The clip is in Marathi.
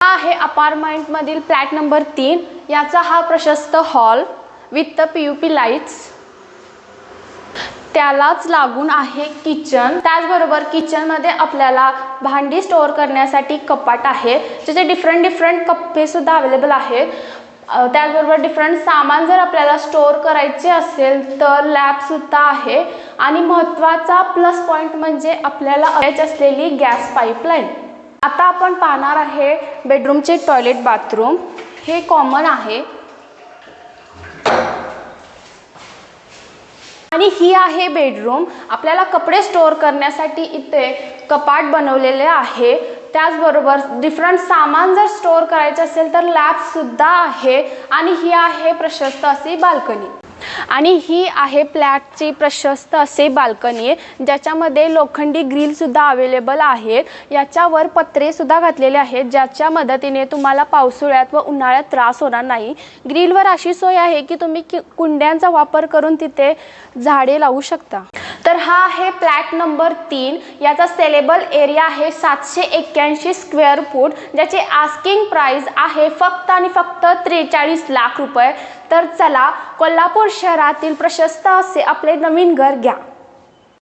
हा आहे अपार्टमेंटमधील फ्लॅट नंबर 3. याचा हा प्रशस्त हॉल विथ POP लाईट्स. त्यालाच लागून आहे किचन. त्याचबरोबर किचनमध्ये आपल्याला भांडी स्टोअर करण्यासाठी कपाट आहे, ज्याचे डिफरंट कप्पे सुद्धा अवेलेबल आहेत. त्याचबरोबर डिफरंट सामान जर आपल्याला स्टोअर करायचे असेल तर लॅब सुद्धा आहे. आणि महत्त्वाचा प्लस पॉईंट म्हणजे आपल्याला अटॅच असलेली गॅस पाईपलाईन. आता आपण पाहणार आहे बेडरूमचे टॉयलेट बाथरूम. हे कॉमन आहे आणि ही आहे बेडरूम. आपल्याला कपडे स्टोअर करण्यासाठी इथे कपाट बनवलेले आहे. त्याचबरोबर डिफरंट सामान जर स्टोअर करायचे असेल तर लॅब सुद्धा आहे. आणि ही आहे प्रशस्त अशी बाल्कनी. आणि ही आहे फ्लॅटची प्रशस्त असे बाल्कनी, ज्याच्यामध्ये लोखंडी ग्रिल सुद्धा अवेलेबल आहेत. याच्यावर पत्रे सुद्धा घातलेले आहेत, ज्याच्या मदतीने तुम्हाला पावसाळ्यात व उन्हाळ्यात त्रास होणार नाही. ग्रिलवर अशी सोय आहे की तुम्ही कुंड्यांचा वापर करून तिथे झाडे लावू शकता. तर हा आहे फ्लॅट नंबर 3. याचा सेलेबल एरिया आहे 781 स्क्वेअर फूट, ज्याची आस्किंग प्राइस आहे फक्त आणि फक्त 43 लाख रुपये. तर चला कोल्हापूर शहरातील प्रशस्त असे आपले नवीन घर घ्या.